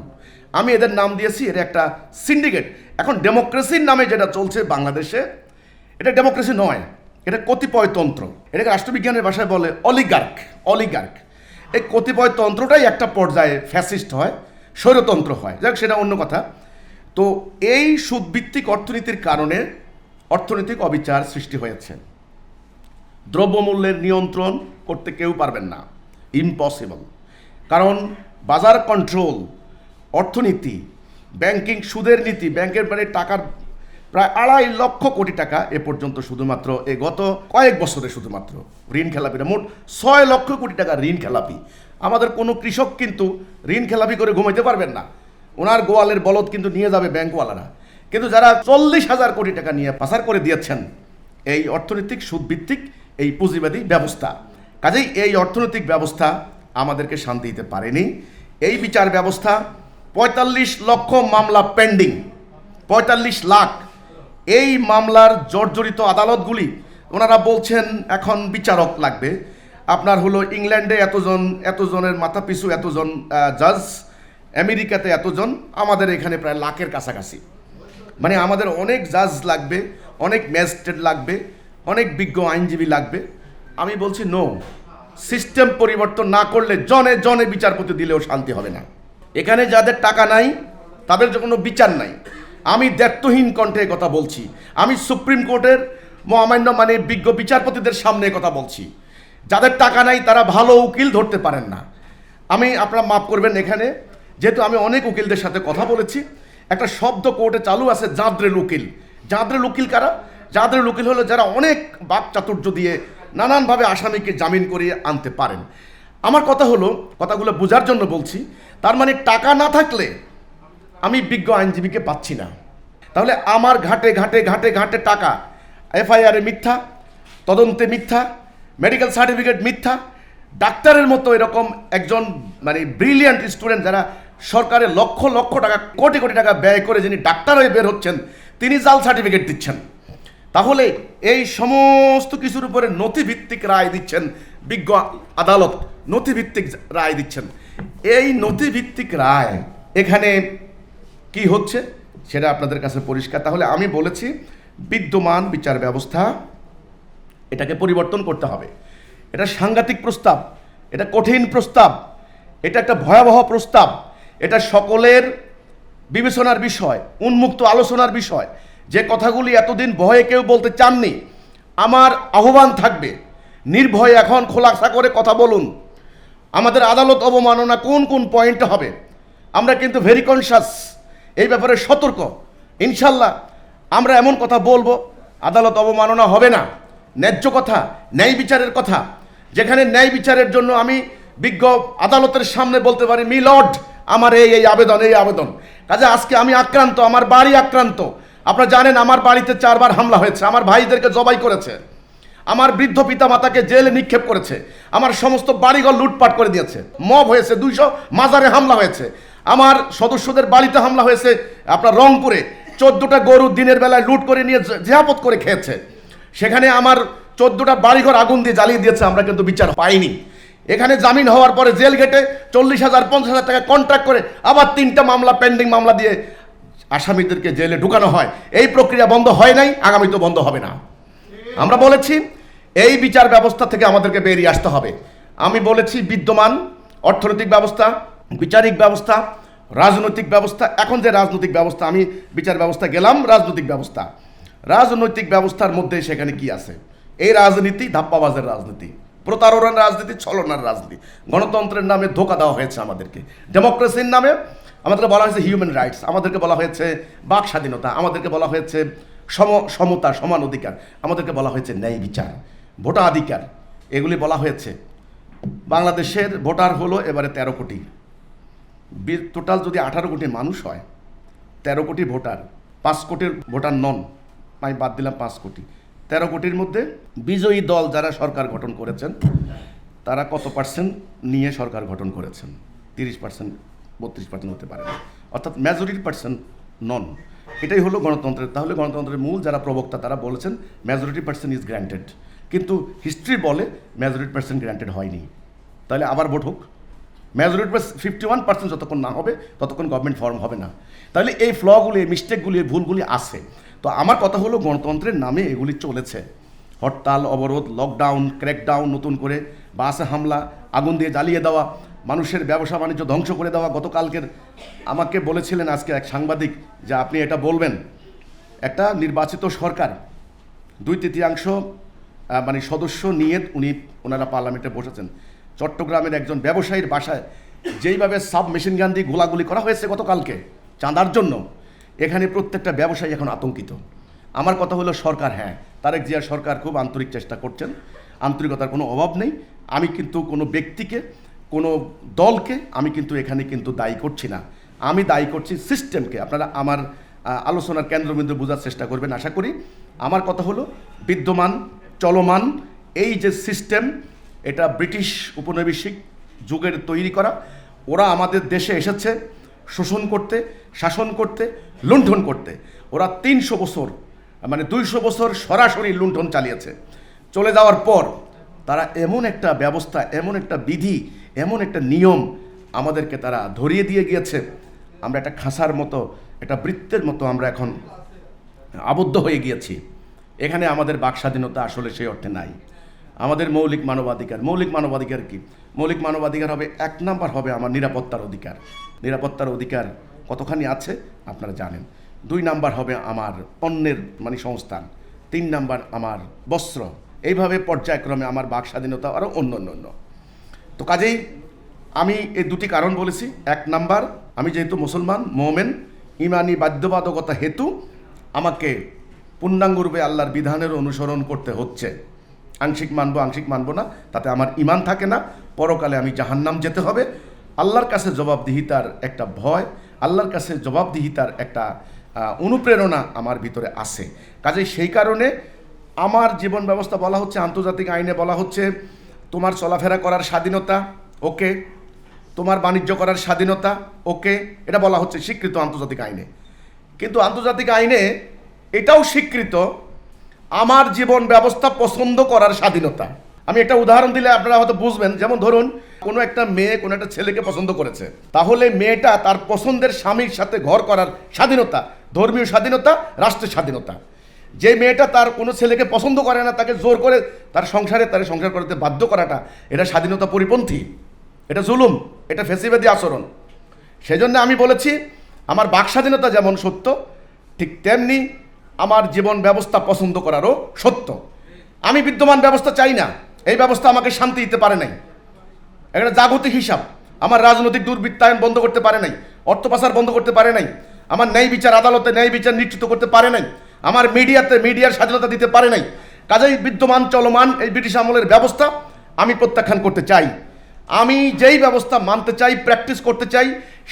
[SPEAKER 1] আমি এদের নাম দিয়েছি, এটা একটা সিন্ডিকেট। এখন ডেমোক্রেসির নামে যেটা চলছে বাংলাদেশে, এটা ডেমোক্রেসি নয়, এটা কতিপয়তন্ত্র। এটাকে রাষ্ট্রবিজ্ঞানের ভাষায় বলে অলিগার্ক। এই কতিপয়তন্ত্রটাই একটা পর্যায়ে ফ্যাসিস্ট হয়, স্বৈরতন্ত্র হয়। যাক, সেটা অন্য কথা। তো এই সুদভিত্তিক অর্থনীতির কারণে অর্থনৈতিক অবিচার সৃষ্টি হয়েছে। দ্রব্যমূল্যের নিয়ন্ত্রণ করতে কেউ পারবেন না, ইম্পসিবল। কারণ বাজার কন্ট্রোল, অর্থনীতি, ব্যাংকিং, সুদের নীতি, ব্যাংকের মানে টাকার প্রায় 2.5 লক্ষ কোটি টাকা এ পর্যন্ত শুধুমাত্র এই গত কয়েক বছরে শুধুমাত্র ঋণ খেলাপিরা, মোট 6 লক্ষ কোটি টাকা ঋণ খেলাপি। আমাদের কোনো কৃষক কিন্তু ঋণ খেলাপি করে ঘুমাইতে পারবেন না, ওনার গোয়ালের বলদ কিন্তু নিয়ে যাবে ব্যাংকওয়ালারা। কিন্তু যারা 40,000 কোটি টাকা নিয়ে পাচার করে দিয়েছেন, এই অর্থনৈতিক সুদভিত্তিক এই পুঁজিবাদী ব্যবস্থা। কাজেই এই অর্থনৈতিক ব্যবস্থা আমাদেরকে শান্তি দিতে পারেনি। এই বিচার ব্যবস্থা 45 লক্ষ মামলা পেন্ডিং, 45 লাখ। এই মামলার জর্জরিত আদালতগুলি, ওনারা বলছেন এখন বিচারক লাগবে। আপনার হলো ইংল্যান্ডে এতজনের মাথা পিছু এতজন জাজ, আমেরিকাতে এতজন, আমাদের এখানে প্রায় লাখের কাছাকাছি। মানে আমাদের অনেক জাজ লাগবে, অনেক ম্যাজিস্ট্রেট লাগবে, অনেক বিজ্ঞ আইনজীবী লাগবে। আমি বলছি নো, সিস্টেম পরিবর্তন না করলে জনে জনে বিচারপতি দিলেও শান্তি হবে না। এখানে যাদের টাকা নাই তাদের কোনো বিচার নাই। আমি দায়িত্বহীন কণ্ঠে কথা বলছি। আমি সুপ্রিম কোর্টের মহামান্য মানে বিজ্ঞ বিচারপতিদের সামনে কথা বলছি। যাদের টাকা নাই তারা ভালো উকিল ধরতে পারেন না। আপনারা মাফ করবেন, এখানে যেহেতু আমি অনেক উকিলদের সাথে কথা বলেছি, একটা শব্দ কোর্টে চালু আছে, জাঁদরেল উকিল। জাঁদরেল উকিল কারা? জাঁদরেল উকিল হলো যারা অনেক বাক চাতুর্য দিয়ে নানানভাবে আসামিকে জামিন করিয়ে আনতে পারেন। আমার কথা হলো, কথাগুলো বোঝার জন্য বলছি, তার মানে টাকা না থাকলে আমি বিজ্ঞ আইনজীবীকে পাচ্ছি না। তাহলে আমার ঘাটে ঘাটে ঘাটে ঘাটে টাকা, এফআইআরে মিথ্যা, তদন্তে মিথ্যা, মেডিকেল সার্টিফিকেট মিথ্যা। ডাক্তারের মতো এরকম একজন মানে ব্রিলিয়ান্ট স্টুডেন্ট, যারা সরকারের লক্ষ লক্ষ টাকা, কোটি কোটি টাকা ব্যয় করে যিনি ডাক্তার হয়ে বের হচ্ছেন, তিনি জাল সার্টিফিকেট দিচ্ছেন। তাহলে এই সমস্ত কিছুর উপরে নথিভিত্তিক রায় দিচ্ছেন বিজ্ঞ আদালত, নথিভিত্তিক রায় দিচ্ছেন। এই নথিভিত্তিক রায় এখানে কি হচ্ছে সেটা আপনাদের কাছে পরিষ্কার। তাহলে আমি বলেছি বিদ্যমান বিচার ব্যবস্থা এটাকে পরিবর্তন করতে হবে। এটা সাংঘাতিক প্রস্তাব, এটা কঠিন প্রস্তাব, এটা একটা ভয়াবহ প্রস্তাব। এটা সকলের বিবেচনার বিষয়, উন্মুক্ত আলোচনার বিষয়। যে কথাগুলি এতদিন ভয়ে কেউ বলতে চাননি, আমার আহ্বান থাকবে নির্ভয়ে এখন খোলাসা করে কথা বলুন। আমাদের আদালত অবমাননা কোন কোন পয়েন্টে হবে আমরা কিন্তু ভেরি কনসাস, এই ব্যাপারে সতর্ক। ইনশাল্লাহ আমরা এমন কথা বলবো আদালত অবমাননা হবে না। ন্যায্য কথা, ন্যায় বিচারের কথা, যেখানে ন্যায় বিচারের জন্য আমি বিজ্ঞ আদালতের সামনে বলতে পারি, মি লর্ড আমার এই আবেদন। কাজে আজকে আমি আক্রান্ত, আমার বাড়ি আক্রান্ত। আপনারা জানেন আমার বাড়িতে 4 বার হামলা হয়েছে, আমার ভাইদেরকে জবাই করেছে, আমার বৃদ্ধ পিতা মাতাকে জেলে নিক্ষেপ করেছে, আমার সমস্ত বাড়িঘর লুটপাট করে দিয়েছে, মব হয়েছে, 200 মাজারে হামলা হয়েছে, আমার সদস্যদের বাড়িতে হামলা হয়েছে। আপনার রংপুরে 14টা গরু দিনের বেলায় লুট করে নিয়ে জিয়াপত করে খেয়েছে, সেখানে আমার 14টা বাড়িঘর আগুন দিয়ে জ্বালিয়ে দিয়েছে, আমরা কিন্তু বিচার পাইনি। এখানে জামিন হওয়ার পরে জেল গেটে 40,000 50,000 টাকা কন্ট্রাক্ট করে আবার 3টা মামলা পেন্ডিং মামলা দিয়ে আসামিদেরকে জেলে ঢুকানো হয়। এই প্রক্রিয়া বন্ধ হয় নাই, আগামী তো বন্ধ হবে না। আমরা বলেছি এই বিচার ব্যবস্থা থেকে আমাদেরকে বেরিয়ে আসতে হবে। আমি বলেছি বিদ্যমান অর্থনৈতিক ব্যবস্থা, বিচারিক ব্যবস্থা, রাজনৈতিক ব্যবস্থা, এখন যে রাজনৈতিক ব্যবস্থা, আমি বিচার ব্যবস্থা গেলাম, রাজনৈতিক ব্যবস্থার মধ্যে সেখানে কি আছে? এই রাজনীতি ধাপ্পাবাজের রাজনীতি, প্রতারণার রাজনীতি, ছলনার রাজনীতি। গণতন্ত্রের নামে ধোঁকা দেওয়া হয়েছে আমাদেরকে, ডেমোক্রেসির নামে আমাদেরকে বলা হয়েছে হিউম্যান রাইটস, আমাদেরকে বলা হয়েছে বাক স্বাধীনতা, আমাদেরকে বলা হয়েছে সমতা, সমান অধিকার, আমাদেরকে বলা হয়েছে ন্যায় বিচার, ভোটাধিকার, এগুলি বলা হয়েছে। বাংলাদেশের ভোটার হলো এবারে 13 কোটি। টোটাল যদি 18 কোটি মানুষ হয়, 13 কোটি ভোটার, 5 কোটির ভোটার নন, আমি বাদ দিলাম 5 কোটি। 13 কোটির মধ্যে বিজয়ী দল যারা সরকার গঠন করেছেন তারা কত পার্সেন্ট নিয়ে সরকার গঠন করেছেন? 30%, 32% হতে পারে না, অর্থাৎ মেজরিটি পার্সেন্ট নন। এটাই হলো গণতন্ত্রের। তাহলে গণতন্ত্রের মূল যারা প্রবক্তা তারা বলেছেন মেজরিটি পার্সেন্ট ইজ গ্র্যান্টেড, কিন্তু হিস্ট্রি বলে মেজরিটি পার্সেন্ট গ্র্যান্টেড হয়নি। তাহলে আবার ভোট হোক। মেজরিটি 51% যতক্ষণ না হবে ততক্ষণ গভর্নমেন্ট ফর্ম হবে না। তাহলে এই ফ্লগুলি, এই মিস্টেকগুলি, এই ভুলগুলি আছে। তো আমার কথা হলো গণতন্ত্রের নামে এগুলি চলেছে। হরতাল, অবরোধ, লকডাউন, ক্র্যাকডাউন, নতুন করে বাসে হামলা, আগুন দিয়ে জ্বালিয়ে দেওয়া, মানুষের ব্যবসা বাণিজ্য ধ্বংস করে দেওয়া। গতকালকের আমাকে বলেছিলেন আজকে এক সাংবাদিক যে আপনি এটা বলবেন, একটা নির্বাচিত সরকার 2/3 মানে সদস্য নিয়ে ওনারা পার্লামেন্টে বসেছেন। চট্টগ্রামের একজন ব্যবসায়ীর বাসায় যেইভাবে সাব মেশিন গান দিয়ে গোলাগুলি করা হয়েছে গতকালকে চাঁদার জন্য, এখানে প্রত্যেকটা ব্যবসায়ী এখন আতঙ্কিত। আমার কথা হলো সরকার, হ্যাঁ, তারেক জিয়ার সরকার খুব আন্তরিক চেষ্টা করছেন, আন্তরিকতার কোনো অভাব নেই। আমি কিন্তু কোনো ব্যক্তিকে, কোনো দলকে আমি কিন্তু এখানে কিন্তু দায়ী করছি না, আমি দায়ী করছি সিস্টেমকে। আপনারা আমার আলোচনার কেন্দ্রবিন্দু বোঝার চেষ্টা করবেন আশা করি। আমার কথা হলো বিদ্যমান, চলমান এই যে সিস্টেম, এটা ব্রিটিশ উপনিবেশিক যুগের তৈরি করা। ওরা আমাদের দেশে এসেছে শোষণ করতে, শাসন করতে, লুণ্ঠন করতে। ওরা 300 বছর, মানে 200 বছর সরাসরি লুণ্ঠন চালিয়েছে। চলে যাওয়ার পর তারা এমন একটা ব্যবস্থা, এমন একটা বিধি, এমন একটা নিয়ম আমাদেরকে তারা ধরিয়ে দিয়ে গিয়েছে। আমরা একটা খাঁচার মতো, একটা বৃত্তের মতো আমরা এখন আবদ্ধ হয়ে গিয়েছি। এখানে আমাদের বাক স্বাধীনতা আসলে সেই অর্থে নাই। আমাদের মৌলিক মানবাধিকার কি? মৌলিক মানবাধিকার হবে 1 নাম্বার হবে আমার নিরাপত্তার অধিকার। নিরাপত্তার অধিকার কতখানি আছে আপনারা জানেন। 2 নাম্বার হবে আমার পণ্যের মানে সংস্থান। 3 নাম্বার আমার বস্ত্র। এইভাবে পর্যায়ক্রমে আমার বাক স্বাধীনতা আরও অন্য। তো কাজেই আমি এই 2টি কারণ বলেছি। 1 নাম্বার, আমি যেহেতু মুসলমান, মোমেন, ইমানি বাধ্যবাধকতা হেতু আমাকে পূর্ণাঙ্গরূপে আল্লাহর বিধানের অনুসরণ করতে হচ্ছে। আংশিক মানবো না, তাতে আমার ঈমান থাকে না। পরকালে আমি জাহান্নাম যেতে হবে। আল্লাহর কাছে জবাবদিহিতার একটা ভয়, আল্লাহর কাছে জবাবদিহিতার একটা অনুপ্রেরণা আমার ভিতরে আছে। কাজেই সেই কারণে আমার জীবন ব্যবস্থা বলা হচ্ছে, আন্তর্জাতিক আইনে বলা হচ্ছে তোমার চলাফেরা করার স্বাধীনতা, ওকে, তোমার বাণিজ্য করার স্বাধীনতা, ওকে, এটা বলা হচ্ছে স্বীকৃত আন্তর্জাতিক আইনে। কিন্তু আন্তর্জাতিক আইনে এটাও স্বীকৃত আমার জীবন ব্যবস্থা পছন্দ করার স্বাধীনতা। আমি একটা উদাহরণ দিলে আপনারা হয়তো বুঝবেন। যেমন ধরুন, কোনো একটা মেয়ে কোনো একটা ছেলেকে পছন্দ করেছে, তাহলে মেয়েটা তার পছন্দের স্বামীর সাথে ঘর করার স্বাধীনতা, ধর্মীয় স্বাধীনতা, রাষ্ট্রের স্বাধীনতা। যে মেয়েটা তার কোনো ছেলেকে পছন্দ করে না, তাকে জোর করে তার সংসার করতে বাধ্য করাটা, এটা স্বাধীনতা পরিপন্থী, এটা জুলুম, এটা ফ্যাসিবাদী আচরণ। সেজন্য আমি বলেছি আমার বাক স্বাধীনতা যেমন সত্য, ঠিক তেমনি আমার জীবন ব্যবস্থা পছন্দ করারও সত্য। আমি বিদ্যমান ব্যবস্থা চাই না, এই ব্যবস্থা আমাকে শান্তি দিতে পারে নাই। একটা জাগতিক হিসাব, আমার রাজনৈতিক দুর্বৃত্তায়ন বন্ধ করতে পারে নাই, অর্থ পাচার বন্ধ করতে পারে নাই, আমার ন্যায় বিচার আদালতে ন্যায় বিচার নিশ্চিত করতে পারে নাই, আমার মিডিয়ার স্বাধীনতা দিতে পারে নাই। কাজেই বিদ্যমান চলমান এই ব্রিটিশ আমলের ব্যবস্থা আমি প্রত্যাখ্যান করতে চাই। আমি যেই ব্যবস্থা মানতে চাই, প্র্যাকটিস করতে চাই,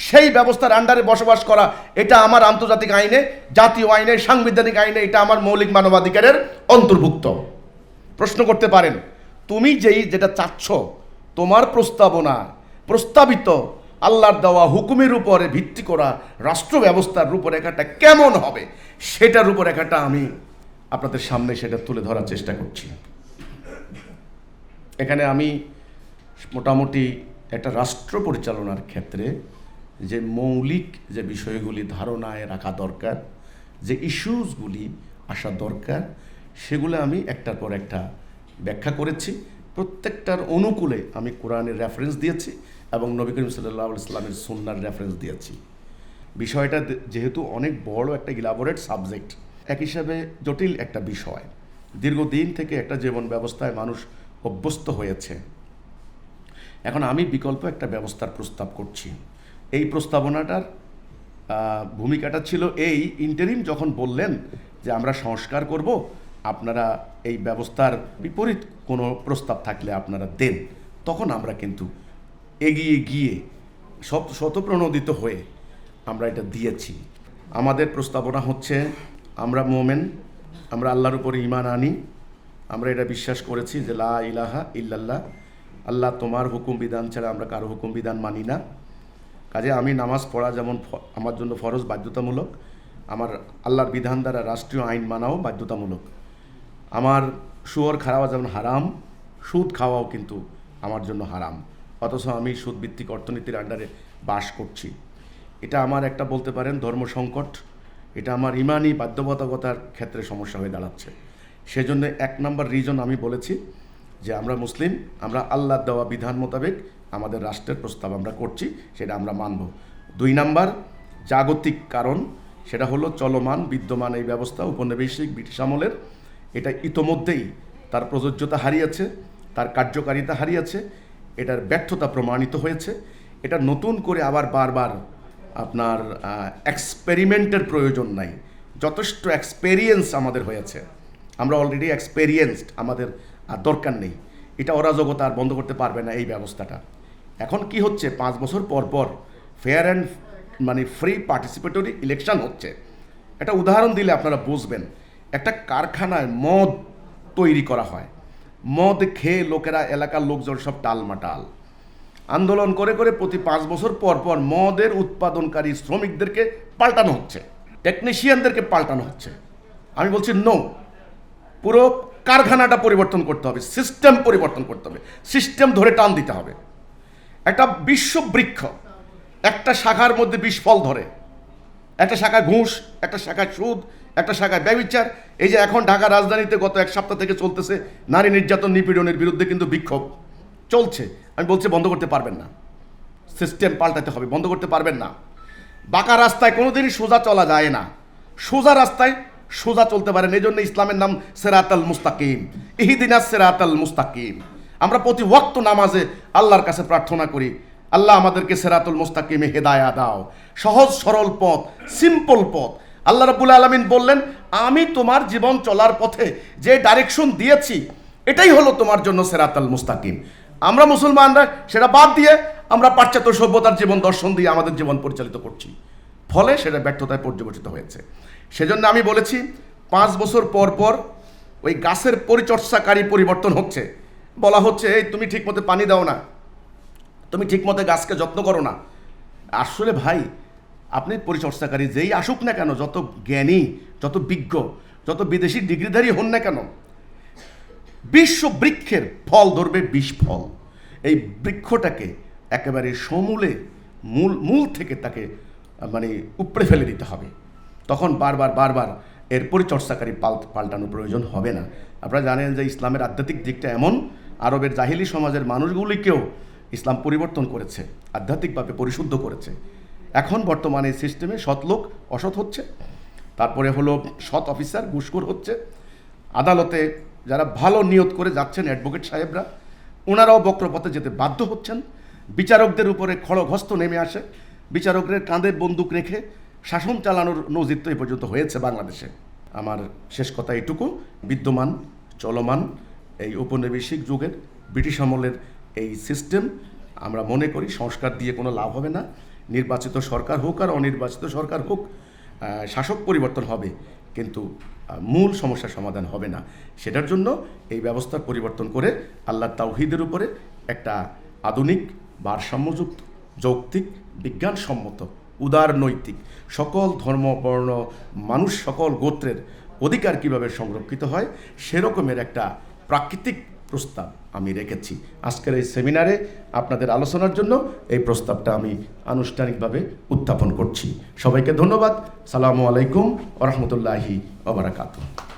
[SPEAKER 1] সেই ব্যবস্থার আন্ডারে বসবাস করা, এটা আমার আন্তর্জাতিক আইনে, জাতীয় আইনে, সাংবিধানিক আইনে, এটা আমার মৌলিক মানবাধিকারের অন্তর্ভুক্ত। প্রশ্ন করতে পারেন, তুমি যেটা চাচ্ছ, তোমার প্রস্তাবিত আল্লাহর দেওয়া হুকুমের উপরে ভিত্তি করা রাষ্ট্র ব্যবস্থার রূপরেখাটা কেমন হবে, সেটার রূপরেখাটা আমি আপনাদের সামনে সেটা তুলে ধরার চেষ্টা করছি। এখানে আমি মোটামুটি একটা রাষ্ট্র পরিচালনার ক্ষেত্রে যে মৌলিক যে বিষয়গুলি ধারণায় রাখা দরকার, যে ইস্যুসগুলি আসা দরকার, সেগুলো আমি একটার পর একটা ব্যাখ্যা করেছি। প্রত্যেকটার অনুকূলে আমি কোরআনের রেফারেন্স দিয়েছি এবং নবী করিম সাল্লাল্লাহু আলাইহি ওয়াসাল্লামের সুন্নাহর রেফারেন্স দিয়েছি। বিষয়টা যেহেতু অনেক বড় একটা ইলাবোরেট সাবজেক্ট, এক হিসাবে জটিল একটা বিষয়, দীর্ঘদিন থেকে একটা জীবন ব্যবস্থায় মানুষ অভ্যস্ত হয়েছে। এখন আমি বিকল্প একটা ব্যবস্থার প্রস্তাব করছি। এই প্রস্তাবনাটার ভূমিকাটা ছিল এই, ইন্টারিম যখন বললেন যে আমরা সংস্কার করব, আপনারা এই ব্যবস্থার বিপরীত কোনো প্রস্তাব থাকলে আপনারা দেন, তখন আমরা কিন্তু এগিয়ে গিয়ে শতপ্রণোদিত হয়ে আমরা এটা দিয়েছি। আমাদের প্রস্তাবনা হচ্ছে, আমরা মোমেন, আমরা আল্লাহর উপরে ঈমান আনি, আমরা এটা বিশ্বাস করেছি যে লা ইলাহা ইল্লাল্লাহ, আল্লাহ তোমার হুকুম বিধান ছাড়া আমরা কারো হুকুম বিধান মানি না। কাজে আমি নামাজ পড়া যেমন আমার জন্য ফরজ, বাধ্যতামূলক, আমার আল্লাহর বিধান দ্বারা রাষ্ট্রীয় আইন মানাও বাধ্যতামূলক। আমার শুয়োর খাওয়া যেমন হারাম, সুদ খাওয়াও কিন্তু আমার জন্য হারাম, অথচ আমি সুদভিত্তিক অর্থনীতির আন্ডারে বাস করছি। এটা আমার একটা বলতে পারেন ধর্ম সংকট, এটা আমার ইমানি বাধ্যবাধকতার ক্ষেত্রে সমস্যা হয়ে দাঁড়াচ্ছে। সেজন্য 1 নম্বর রিজন আমি বলেছি যে আমরা মুসলিম, আমরা আল্লাহর দেওয়া বিধান মোতাবেক আমাদের রাষ্ট্রের প্রস্তাব আমরা করছি, সেটা আমরা মানব। 2 নম্বর জাগতিক কারণ, সেটা হলো চলমান বিদ্যমান এই ব্যবস্থা উপনিবেশিক ব্রিটিশ আমলের, এটা ইতোমধ্যেই তার প্রযোজ্যতা হারিয়েছে, তার কার্যকারিতা হারিয়েছে, এটার ব্যর্থতা প্রমাণিত হয়েছে। এটা নতুন করে আবার বারবার আপনার এক্সপেরিমেন্টের প্রয়োজন নাই, যথেষ্ট এক্সপেরিয়েন্স আমাদের হয়েছে, আমরা অলরেডি এক্সপেরিয়েন্সড, আমাদের আর দরকার নেই। এটা অরাজকতা আর বন্ধ করতে পারবে না এই ব্যবস্থাটা। এখন কি হচ্ছে, 5 বছর পর পর fair and free participatory election হচ্ছে। একটা উদাহরণ দিলে আপনারা বুঝবেন। একটা কারখানায় মদ তৈরি করা হয়, মদ খেয়ে লোকেরা, এলাকার লোকজন সব টালমাটাল, আন্দোলন করে করে প্রতি 5 বছর পর পর মদের উৎপাদনকারী শ্রমিকদেরকে পাল্টানো হচ্ছে, টেকনিশিয়ানদেরকে পাল্টানো হচ্ছে। আমি বলছি নো, পুরো কারখানাটা পরিবর্তন করতে হবে, সিস্টেম পরিবর্তন করতে হবে, সিস্টেম ধরে টান দিতে হবে। একটা বিশ্ববৃক্ষ, একটা শাখার মধ্যে 20 ফল ধরে, একটা শাখায় ঘুষ, একটা শাখায় সুদ, একটা শাখায় ব্যভিচার। এই যে এখন ঢাকা রাজধানীতে গত 1 সপ্তাহ থেকে চলতেছে নারী নির্যাতন নিপীড়নের বিরুদ্ধে কিন্তু বিক্ষোভ চলছে। আমি বলছি বন্ধ করতে পারবেন না, সিস্টেম পাল্টাতে হবে, বন্ধ করতে পারবেন না। বাঁকা রাস্তায় কোনোদিনই সোজা চলা যায় না, সোজা রাস্তায় সোজা চলতে পারেন। এই জন্য ইসলামের নাম সিরাতাল মুস্তাকিম, ইহদিনাস সিরাতাল মুস্তাকিম। আমরা প্রতি ওয়াক্ত নামাজে আল্লাহর কাছে প্রার্থনা করি, আল্লাহ আমাদেরকে সিরাতুল মুস্তাকিমে হেদায়া দাও, সহজ সরল পথ, সিম্পল পথ। আল্লাহ রাব্বুল আলামিন বললেন, আমি তোমার জীবন চলার পথে যে ডাইরেকশন দিয়েছি এটাই হলো তোমার জন্য সিরাতাল মুস্তাকিম। আমরা মুসলমানরা সেটা বাদ দিয়ে আমরা পাশ্চাত্য সভ্যতার জীবন দর্শন দিয়ে আমাদের জীবন পরিচালিত করছি, ফলে সেটা ব্যর্থতায় পর্যবেসিত হয়েছে। সেজন্য আমি বলেছি 5 বছর পর পর ওই গাছের পরিচর্যাকারী পরিবর্তন হচ্ছে। বলা হচ্ছে, এই তুমি ঠিকমতো পানি দাও না, তুমি ঠিকমতো গাছকে যত্ন করো না। আসলে ভাই, আপনি পরিচর্যাকারী যেই আসুক না কেন, যত জ্ঞানী, যত বিজ্ঞ, যত বিদেশি ডিগ্রিধারী হন না কেন, বিশ্ব বৃক্ষের ফল ধরবে 20 ফল। এই বৃক্ষটাকে একেবারে সমূলে মূল থেকে তাকে উপড়ে ফেলে দিতে হবে। তখন বারবার এর পরিচর্যাকারী পাল্টানোর প্রয়োজন হবে না। আপনারা জানেন যে ইসলামের আধ্যাত্মিক দিকটা এমন, আরবের জাহিলি সমাজের মানুষগুলিকেও ইসলাম পরিবর্তন করেছে, আধ্যাত্মিকভাবে পরিশুদ্ধ করেছে। এখন বর্তমানে সিস্টেমে সৎ লোক অসৎ হচ্ছে, তারপরে হলো সৎ অফিসার ঘুষখোর হচ্ছে, আদালতে যারা ভালো নিয়ত করে যাচ্ছেন অ্যাডভোকেট সাহেবরা, ওনারাও বক্রপথে যেতে বাধ্য হচ্ছেন। বিচারকদের উপরে খড়গহস্ত নেমে আসে, বিচারকদের কাঁধে বন্দুক রেখে শাসন চালানোর নজির তো এ পর্যন্ত হয়েছে বাংলাদেশে। আমার শেষ কথা এটুকু, বিদ্যমান চলমান এই উপনিবেশিক যুগের ব্রিটিশ আমলের এই সিস্টেম আমরা মনে করি সংস্কার দিয়ে কোনো লাভ হবে না। নির্বাচিত সরকার হোক আর অনির্বাচিত সরকার হোক, শাসক পরিবর্তন হবে, কিন্তু মূল সমস্যার সমাধান হবে না। সেটার জন্য এই ব্যবস্থার পরিবর্তন করে আল্লাহর তাওহীদের উপরে একটা আধুনিক, ভারসাম্যযুক্ত, যৌক্তিক, বিজ্ঞানসম্মত, উদার নৈতিক, সকল ধর্ম বর্ণ মানুষ, সকল গোত্রের অধিকার কিভাবে সংরক্ষিত হয় সেরকমের একটা প্রাকৃতিক প্রস্তাব আমি রেখেছি। আজকের এই সেমিনারে আপনাদের আলোচনার জন্য এই প্রস্তাবটা আমি আনুষ্ঠানিকভাবে উত্থাপন করছি। সবাইকে ধন্যবাদ। সালামু আলাইকুম ওয়া রাহমাতুল্লাহি ওয়া বারাকাতুহু।